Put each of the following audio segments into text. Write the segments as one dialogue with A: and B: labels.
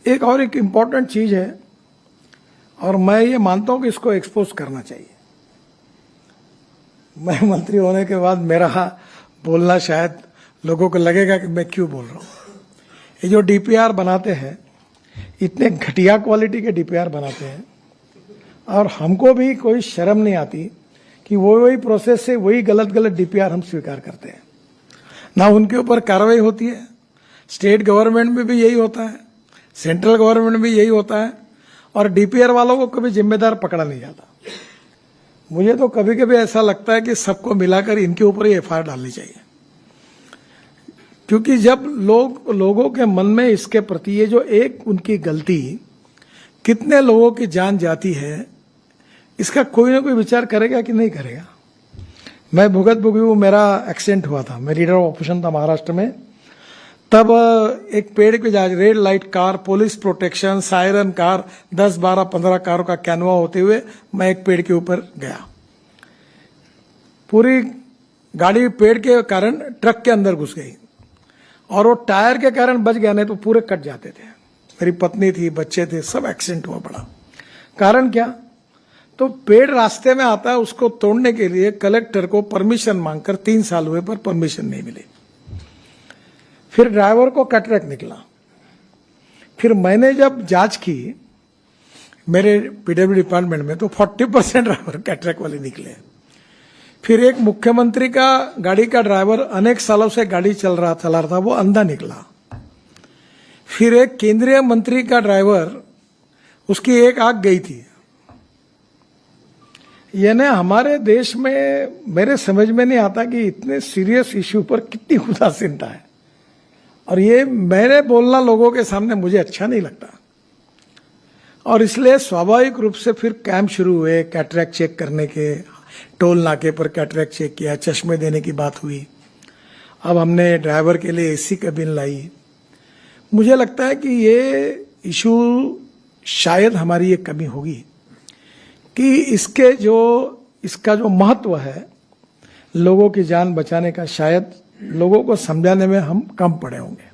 A: एक इम्पॉर्टेंट चीज है और मैं ये मानता हूं कि इसको एक्सपोज करना चाहिए। मैं मंत्री होने के बाद मेरा बोलना शायद लोगों को लगेगा कि मैं क्यों बोल रहा हूं। ये जो डीपीआर बनाते हैं, इतने घटिया क्वालिटी के डीपीआर बनाते हैं और हमको भी कोई शर्म नहीं आती कि वही प्रोसेस से वही गलत डीपीआर हम स्वीकार करते हैं, ना उनके ऊपर कार्रवाई होती है। स्टेट गवर्नमेंट में भी यही होता है, सेंट्रल गवर्नमेंट में भी यही होता है और डीपीआर वालों को कभी जिम्मेदार पकड़ा नहीं जाता। मुझे तो कभी कभी ऐसा लगता है कि सबको मिलाकर इनके ऊपर ही एफआईआर डालनी चाहिए, क्योंकि जब लोगों के मन में इसके प्रति ये जो एक उनकी गलती कितने लोगों की जान जाती है, इसका कोई ना कोई विचार करेगा कि नहीं करेगा। मैं भुगत भुगी मेरा एक्सीडेंट हुआ था, मैं लीडर ऑफ ऑपरेशन था महाराष्ट्र में। तब एक पेड़ पे जा red light car, police protection, siren car, 10, 12, 15 कारों का कैनवा होते हुए मैं एक पेड़ के ऊपर गया। पूरी गाड़ी पेड़ के कारण ट्रक के अंदर घुस गई और वो टायर के कारण बच गया, नहीं तो पूरे कट जाते थे। मेरी पत्नी थी, बच्चे थे, सब एक्सीडेंट हुआ पड़ा। कारण क्या? तो पेड़ रास्ते में आता है, उसको तोड़ने के लिए कलेक्टर को परमिशन मांगकर 3 साल हुए पर परमिशन नहीं मिली। फिर ड्राइवर को कैटरेक्ट निकला। फिर मैंने जब जांच की मेरे पीडब्ल्यू डिपार्टमेंट में, तो 40% ड्राइवर कैटरेक्ट वाले निकले। फिर एक मुख्यमंत्री का गाड़ी का ड्राइवर अनेक सालों से गाड़ी चला रहा था, वो अंधा निकला। फिर एक केंद्रीय मंत्री का ड्राइवर, उसकी एक आंख गई थी। यानी हमारे देश में मेरे समझ में नहीं आता कि इतने सीरियस इश्यू पर कितनी उदासीनता है, और ये मैंने बोलना लोगों के सामने मुझे अच्छा नहीं लगता। और इसलिए स्वाभाविक रूप से फिर कैंप शुरू हुए कैटरेक्ट चेक करने के। टोल नाके पर कैटरेक्ट चेक किया, चश्मे देने की बात हुई। अब हमने ड्राइवर के लिए एसी कैबिन लाई। मुझे लगता है कि ये इशू शायद हमारी ये कमी होगी कि इसका जो महत्व है लोगों की जान बचाने का, शायद लोगों को समझाने में हम कम पड़े होंगे।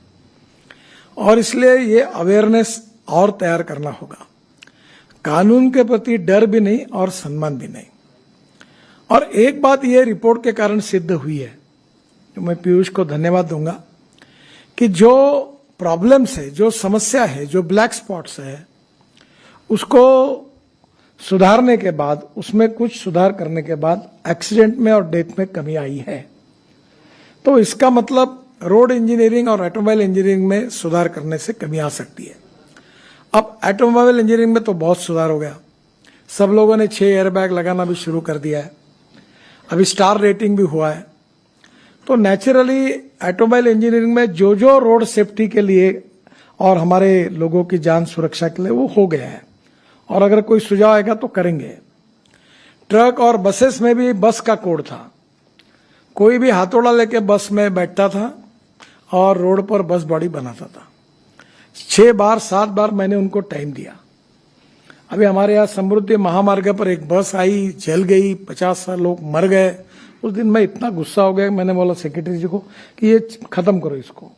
A: और इसलिए ये अवेयरनेस और तैयार करना होगा। कानून के प्रति डर भी नहीं और सम्मान भी नहीं। और एक बात ये रिपोर्ट के कारण सिद्ध हुई है, जो मैं पीयूष को धन्यवाद दूंगा, कि जो प्रॉब्लम्स है, जो समस्या है, जो ब्लैक स्पॉट्स है, उसको सुधारने के बाद, उसमें कुछ सुधार करने के बाद एक्सीडेंट में और डेथ में कमी आई है। तो इसका मतलब रोड इंजीनियरिंग और ऑटोमोबाइल इंजीनियरिंग में सुधार करने से कमी आ सकती है। अब ऑटोमोबाइल इंजीनियरिंग में तो बहुत सुधार हो गया। सब लोगों ने 6 एयरबैग लगाना भी शुरू कर दिया है। अभी स्टार रेटिंग भी हुआ है। तो नेचुरली ऑटोमोबाइल इंजीनियरिंग में जो रोड सेफ्टी के लिए और हमारे लोगों की जान सुरक्षा के लिए वो हो गया है, और अगर कोई सुझाव आएगा तो करेंगे। ट्रक और बसेस में भी बस का कोड था। कोई भी हाथोड़ा लेके बस में बैठता था और रोड पर बस बॉडी बनाता था। 6 बार 7 बार मैंने उनको टाइम दिया। अभी हमारे यहाँ समृद्धि महामार्ग पर एक बस आई, जल गई, 50 लोग मर गए। उस दिन मैं इतना गुस्सा हो गया, मैंने बोला सेक्रेटरी जी को कि ये खत्म करो इसको।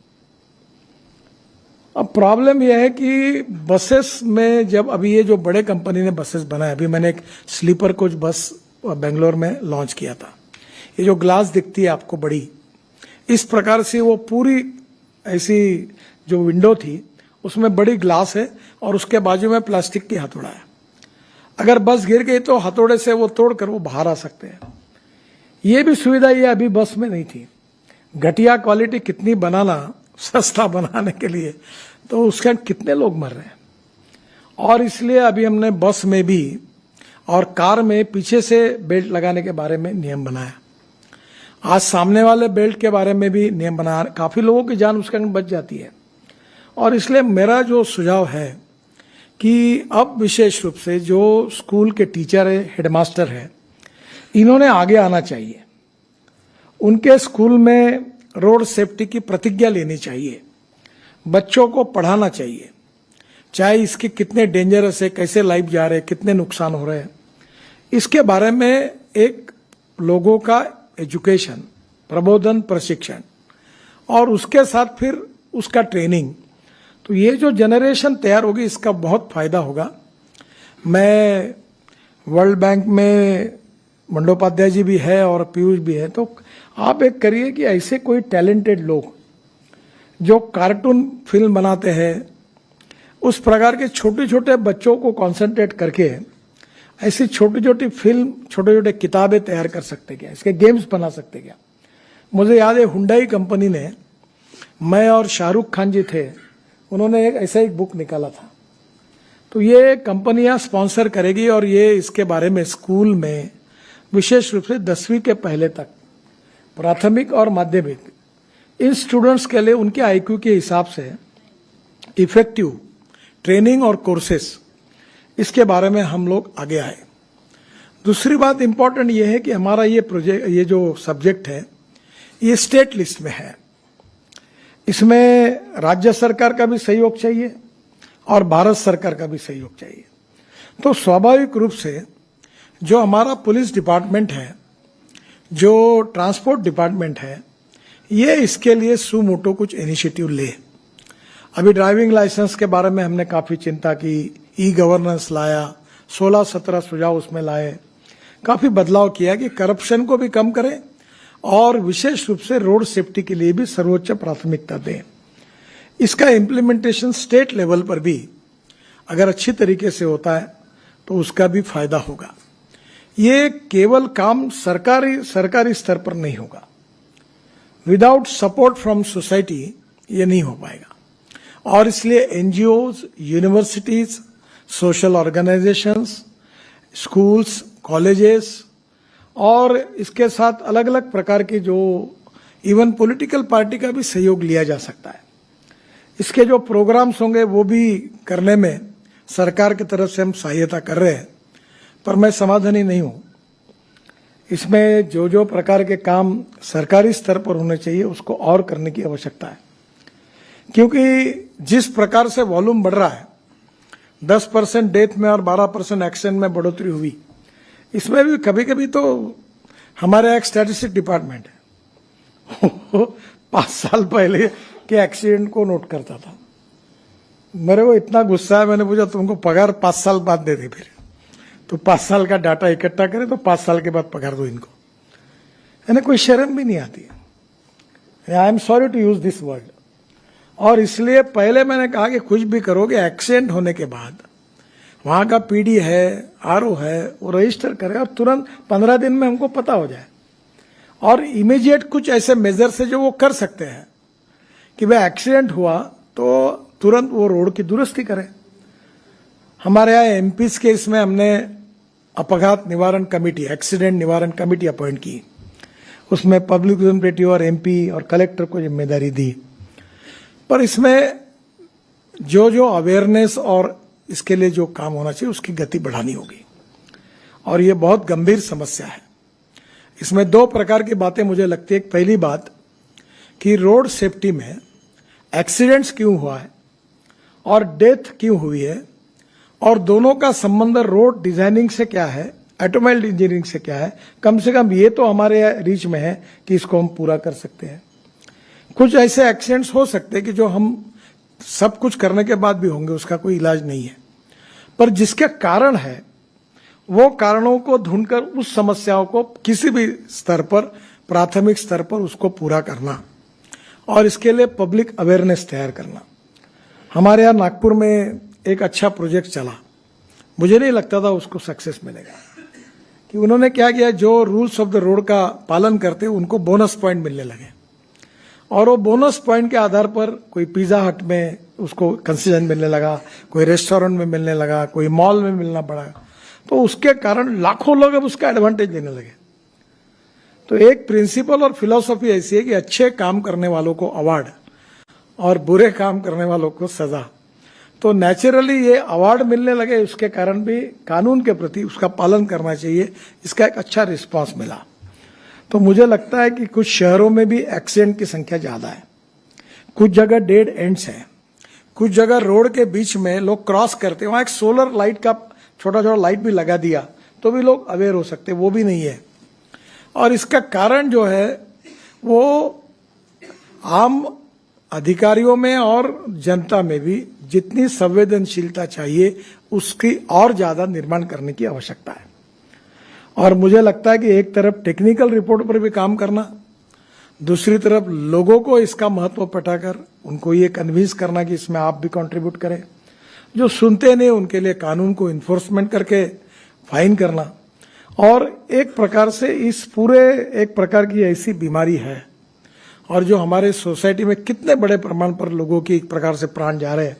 A: अब प्रॉब्लम यह है कि बसेस में जब अभी ये जो बड़े कंपनी ने बसेस बनाए, अभी मैंने एक स्लीपर कोच बस बेंगलोर में लॉन्च किया था। ये जो ग्लास दिखती है आपको बड़ी, इस प्रकार से वो पूरी ऐसी जो विंडो थी उसमें बड़ी ग्लास है और उसके बाजू में प्लास्टिक की हथौड़ा है। अगर बस गिर गई तो हथौड़े से वो तोड़कर वो बाहर आ सकते हैं। ये भी सुविधा ये अभी बस में नहीं थी। घटिया क्वालिटी कितनी बनाना, सस्ता बनाने के लिए, तो उसके कितने लोग मर रहे हैं। और इसलिए अभी हमने बस में भी और कार में पीछे से बेल्ट लगाने के बारे में नियम बनाया। आज सामने वाले बेल्ट के बारे में भी नियम बनाया। काफी लोगों की जान उसके अंदर बच जाती है। और इसलिए मेरा जो सुझाव है कि अब विशेष रूप से जो स्कूल के टीचर है, हेडमास्टर है, इन्होंने आगे आना चाहिए। उनके स्कूल में रोड सेफ्टी की प्रतिज्ञा लेनी चाहिए। बच्चों को पढ़ाना चाहिए, चाहे इसके कितने डेंजरस है, कैसे लाइफ जा रहे हैं, कितने नुकसान हो रहे हैं, इसके बारे में एक लोगों का एजुकेशन, प्रबोधन, प्रशिक्षण, और उसके साथ फिर उसका ट्रेनिंग। तो ये जो जनरेशन तैयार होगी इसका बहुत फायदा होगा। मैं वर्ल्ड बैंक में बंडोपाध्याय जी भी है और पीयूष भी है, तो आप एक करिए कि ऐसे कोई टैलेंटेड लोग जो कार्टून फिल्म बनाते हैं, उस प्रकार के छोटे छोटे बच्चों को कंसंट्रेट करके ऐसी छोटी छोटी फिल्म, छोटे छोटे किताबें तैयार कर सकते क्या, इसके गेम्स बना सकते क्या। मुझे याद है हुंडई कंपनी ने, मैं और शाहरुख खान जी थे, उन्होंने एक ऐसा एक बुक निकाला था। तो ये कंपनियां स्पॉन्सर करेगी और ये इसके बारे में स्कूल में विशेष रूप से 10वीं के पहले तक, प्राथमिक और माध्यमिक, इन स्टूडेंट्स के लिए उनके आईक्यू के हिसाब से इफेक्टिव ट्रेनिंग और कोर्सेस, इसके बारे में हम लोग आगे आए। दूसरी बात इंपॉर्टेंट ये है कि हमारा ये प्रोजेक्ट, ये जो सब्जेक्ट है, ये स्टेट लिस्ट में है। इसमें राज्य सरकार का भी सहयोग चाहिए और भारत सरकार का भी सहयोग चाहिए। तो स्वाभाविक रूप से जो हमारा पुलिस डिपार्टमेंट है, जो ट्रांसपोर्ट डिपार्टमेंट है, ये इसके लिए सुमोटो कुछ इनिशिएटिव ले। अभी ड्राइविंग लाइसेंस के बारे में हमने काफी चिंता की, ई गवर्नेंस लाया, 16-17 सुझाव उसमें लाए, काफी बदलाव किया कि करप्शन को भी कम करें और विशेष रूप से रोड सेफ्टी के लिए भी सर्वोच्च प्राथमिकता दें। इसका इम्प्लीमेंटेशन स्टेट लेवल पर भी अगर अच्छी तरीके से होता है तो उसका भी फायदा होगा। ये केवल काम सरकारी स्तर पर नहीं होगा, विदाउट सपोर्ट फ्रॉम सोसाइटी ये नहीं हो पाएगा। और इसलिए NGOs, universities, social organisations, schools, colleges और इसके साथ अलग अलग प्रकार के जो इवन पॉलिटिकल पार्टी का भी सहयोग लिया जा सकता है। इसके जो प्रोग्राम्स होंगे वो भी करने में सरकार की तरफ से हम सहायता कर रहे हैं, पर मैं समाधानी नहीं हूं। इसमें जो जो प्रकार के काम सरकारी स्तर पर होने चाहिए उसको और करने की आवश्यकता है, क्योंकि जिस प्रकार से वॉल्यूम बढ़ रहा है, 10% डेथ में और 12% एक्सीडेंट में बढ़ोतरी हुई, इसमें भी कभी कभी तो हमारे एक स्टैटिस्टिक डिपार्टमेंट है 5 साल पहले के एक्सीडेंट को नोट करता था। मेरे को इतना गुस्सा है, मैंने पूछा तुमको पगार 5 साल बाद दे दे, फिर तो 5 साल का डाटा इकट्ठा करे तो 5 साल के बाद पगार दो इनको। यानी कोई शर्म भी नहीं आती है। I am sorry to use this word. और इसलिए पहले मैंने कहा कि कुछ भी करोगे, एक्सीडेंट होने के बाद वहां का पीडी है, आरओ है, वो रजिस्टर करे और तुरंत 15 दिन में हमको पता हो जाए, और इमीडिएट कुछ ऐसे मेजर से जो वो कर सकते हैं कि भाई एक्सीडेंट हुआ तो तुरंत वो रोड की दुरुस्ती करें। हमारे यहाँ एमपीज के इसमें हमने अपघात निवारण कमेटी, एक्सीडेंट निवारण कमेटी अपॉइंट की, उसमें पब्लिक रिप्रेजेंटेटिव और एमपी और कलेक्टर को जिम्मेदारी दी। पर इसमें जो जो अवेयरनेस और इसके लिए जो काम होना चाहिए उसकी गति बढ़ानी होगी, और ये बहुत गंभीर समस्या है। इसमें 2 प्रकार की बातें मुझे लगती है। पहली बात कि रोड सेफ्टी में एक्सीडेंट्स क्यों हुआ है और डेथ क्यों हुई है, और दोनों का संबंध रोड डिजाइनिंग से क्या है, ऑटोमोबाइल इंजीनियरिंग से क्या है। कम से कम ये तो हमारे रीच में है कि इसको हम पूरा कर सकते हैं। कुछ ऐसे एक्सीडेंट्स हो सकते हैं कि जो हम सब कुछ करने के बाद भी होंगे, उसका कोई इलाज नहीं है, पर जिसके कारण है वो कारणों को ढूंढकर उस समस्याओं को किसी भी स्तर पर, प्राथमिक स्तर पर उसको पूरा करना, और इसके लिए पब्लिक अवेयरनेस तैयार करना। हमारे यहाँ नागपुर में एक अच्छा प्रोजेक्ट चला, मुझे नहीं लगता था उसको सक्सेस मिलेगा, कि उन्होंने क्या किया, जो रूल्स ऑफ द रोड का पालन करते उनको बोनस पॉइंट मिलने लगे, और वो बोनस पॉइंट के आधार पर कोई पिज्जा हट में उसको कंसेशन मिलने लगा, कोई रेस्टोरेंट में मिलने लगा, कोई मॉल में मिलना पड़ा, तो उसके कारण लाखों लोग अब उसका एडवांटेज लेने लगे। तो एक प्रिंसिपल और फिलॉसफी ऐसी है कि अच्छे काम करने वालों को अवार्ड और बुरे काम करने वालों को सजा। तो नेचुरली ये अवार्ड मिलने लगे, उसके कारण भी कानून के प्रति उसका पालन करना चाहिए, इसका एक अच्छा रिस्पांस मिला। तो मुझे लगता है कि कुछ शहरों में भी एक्सीडेंट की संख्या ज्यादा है, कुछ जगह डेड एंड्स हैं, कुछ जगह रोड के बीच में लोग क्रॉस करते हैं, वहां एक सोलर लाइट का छोटा छोटा लाइट भी लगा दिया तो भी लोग अवेयर हो सकते, वो भी नहीं है। और इसका कारण जो है वो आम अधिकारियों में और जनता में भी जितनी संवेदनशीलता चाहिए उसकी और ज्यादा निर्माण करने की आवश्यकता है। और मुझे लगता है कि एक तरफ टेक्निकल रिपोर्ट पर भी काम करना, दूसरी तरफ लोगों को इसका महत्व पटाकर उनको ये कन्विंस करना कि इसमें आप भी कंट्रीब्यूट करें। जो सुनते नहीं उनके लिए कानून को इन्फोर्समेंट करके फाइन करना। और एक प्रकार से इस पूरे एक प्रकार की ऐसी बीमारी है और जो हमारे सोसाइटी में कितने बड़े प्रमाण पर लोगों की एक प्रकार से प्राण जा रहे हैं,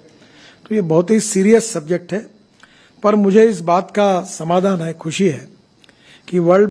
A: तो ये बहुत ही सीरियस सब्जेक्ट है। पर मुझे इस बात का समाधान है, खुशी है कि वर्ल्ड